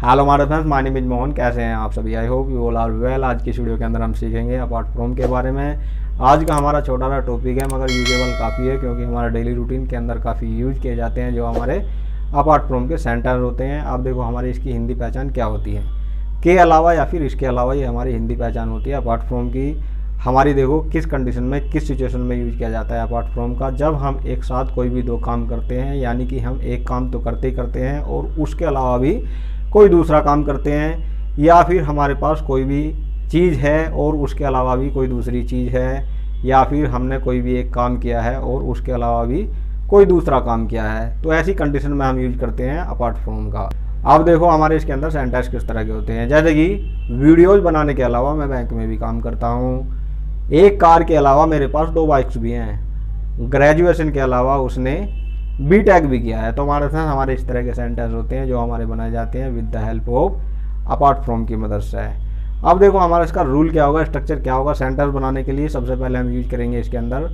Hello हमारे friends, my name is Mohan. कैसे हैं आप सभी? I hope you all are well. आज की वीडियो के अंदर हम सीखेंगे अपार्ट फ्रॉम के बारे में। आज का हमारा छोटा सा टॉपिक है मगर यूजेबल काफ़ी है, क्योंकि हमारा डेली रूटीन के अंदर काफ़ी यूज किए जाते हैं जो हमारे अपार्ट फ्रॉम के सेंटर होते हैं। आप देखो हमारी इसकी हिंदी पहचान क्या होती है, के अलावा या फिर इसके अलावा ये हमारी हिंदी पहचान होती है अपार्ट फ्रॉम की। हमारी देखो किस कंडीशन में, किस सिचुएशन में यूज किया जाता है अपार्ट फ्रॉम का। जब हम एक साथ कोई भी दो काम करते हैं, यानी कि हम एक काम तो करते ही करते हैं और उसके अलावा भी कोई दूसरा काम करते हैं, या फिर हमारे पास कोई भी चीज़ है और उसके अलावा भी कोई दूसरी चीज़ है, या फिर हमने कोई भी एक काम किया है और उसके अलावा भी कोई दूसरा काम किया है, तो ऐसी कंडीशन में हम यूज करते हैं अपार्ट फ्रॉम का। अब देखो हमारे इसके अंदर सेंटेंस किस तरह के होते हैं। जैसे कि वीडियोज़ बनाने के अलावा मैं बैंक में भी काम करता हूँ। एक कार के अलावा मेरे पास 2 बाइक्स भी हैं। ग्रेजुएशन के अलावा उसने बीटेक भी किया है। तो हमारे साथ हमारे इस तरह के सेंटेंस होते हैं जो हमारे बनाए जाते हैं with the help of apart from की मदद से। अब देखो हमारा इसका रूल क्या होगा, स्ट्रक्चर क्या होगा। सेंटेंस बनाने के लिए सबसे पहले हम यूज करेंगे इसके अंदर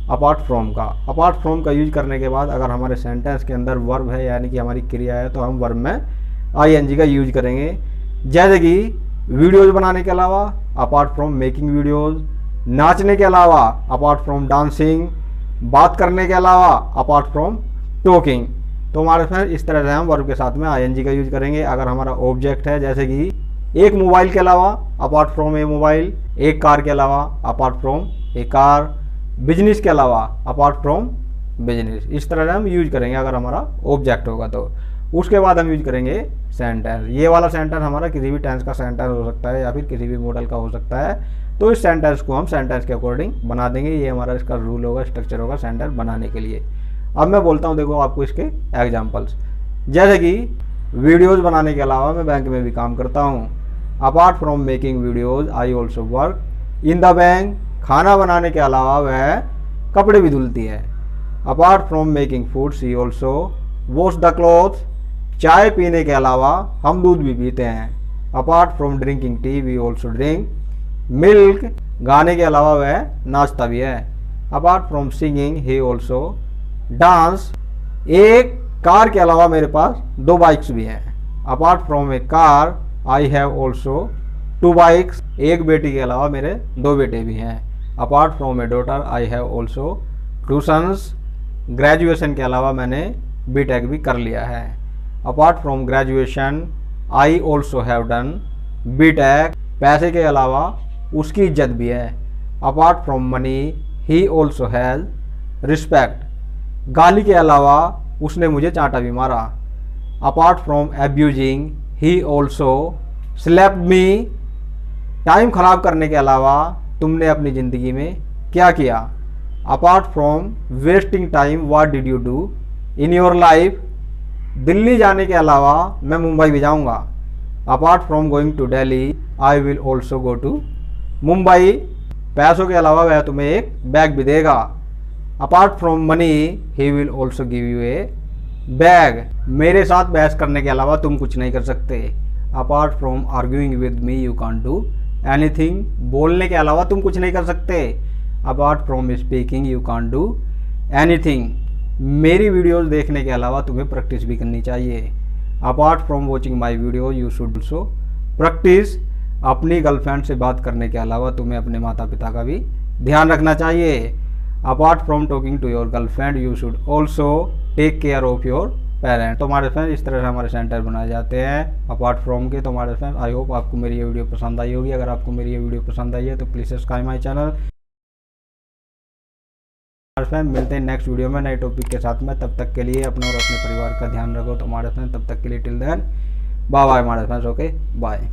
अपार्ट फ्रॉम का। अपार्ट फ्रॉम का यूज करने के बाद अगर हमारे सेंटेंस के अंदर वर्ब है, यानी कि हमारी क्रिया है, तो हम वर्ब में आईएनजी का यूज करेंगे। जैसे कि वीडियोज़ बनाने के अलावा अपार्ट फ्रॉम मेकिंग वीडियोज़, नाचने के अलावा अपार्ट फ्रॉम डांसिंग, बात करने के अलावा अपार्ट फ्रॉम टॉकिंग। तो हमारे साथ इस तरह से हम वर्ब के साथ में आईएनजी का यूज करेंगे। अगर हमारा ऑब्जेक्ट है, जैसे कि एक मोबाइल के अलावा अपार्ट फ्रॉम ए मोबाइल, एक कार के अलावा apart from a car, business के अलावा अपार्ट फ्रॉम बिजनेस, इस तरह से हम यूज करेंगे अगर हमारा ऑब्जेक्ट होगा तो। उसके बाद हम यूज करेंगे सेंटेंस। ये वाला सेंटेंस हमारा किसी भी टेंस का सेंटेंस हो सकता है या फिर किसी भी मॉडल का हो सकता है। तो इस सेंटेंस को हम सेंटेंस के अकॉर्डिंग बना देंगे। ये हमारा इसका रूल होगा, स्ट्रक्चर होगा सेंटेंस बनाने के लिए। अब मैं बोलता हूँ, देखो आपको इसके एग्जांपल्स। जैसे कि वीडियोस बनाने के अलावा मैं बैंक में भी काम करता हूँ। Apart from making videos I also work in the bank. खाना बनाने के अलावा वह कपड़े भी धुलती है। Apart from making food she also wash the cloth. चाय पीने के अलावा हम दूध भी पीते हैं। Apart from drinking T V also drink milk. गाने के अलावा वह नाचता भी है। Apart from singing he also dance. एक कार के अलावा मेरे पास 2 बाइक्स भी हैं। Apart from a car I have also 2 bikes. एक बेटी के अलावा मेरे 2 बेटे भी हैं। Apart from a daughter I have also 2 sons. Graduation के अलावा मैंने बीटेक भी कर लिया है। Apart from graduation I also have done BTech. पैसे के अलावा उसकी इज्जत भी है। Apart from money he also has respect. गाली के अलावा उसने मुझे चांटा भी मारा। Apart from abusing he also slapped me. Time खराब करने के अलावा तुमने अपनी ज़िंदगी में क्या किया। Apart from wasting time what did you do in your life. Delhi जाने के अलावा मैं मुंबई भी जाऊंगा। Apart from going to Delhi I will also go to Mumbai. पैसों के अलावा वह तुम्हें एक बैग भी देगा। Apart from money he will also give you a bag. मेरे साथ बहस करने के अलावा तुम कुछ नहीं कर सकते। Apart from arguing with me you can't do anything. बोलने के अलावा तुम कुछ नहीं कर सकते। Apart from speaking you can't do anything. मेरी वीडियोस देखने के अलावा तुम्हें प्रैक्टिस भी करनी चाहिए। Apart from watching my video you should also practice. अपनी गर्लफ्रेंड से बात करने के अलावा तुम्हें अपने माता पिता का भी ध्यान रखना चाहिए। Apart from talking to your girlfriend you should also take care of your parents. तो हमारे फ्रेंड इस तरह से हमारे सेंटर बनाए जाते हैं अपार्ट फ्रॉम के। तो हमारे फ्रेंड आई होप आपको मेरी ये वीडियो पसंद आई होगी। अगर आपको मेरी ये वीडियो पसंद आई है तो प्लीज़ सब्सक्राइब माई चैनल। हमारे फ्रेंड मिलते हैं नेक्स्ट वीडियो में नए टॉपिक के साथ में। तब तक के लिए अपने और अपने परिवार का ध्यान रखो। तो हमारे फ्रेंड तब तक के लिए टिल देन बाय बाय हमारे फ्रेंड्स। Okay bye.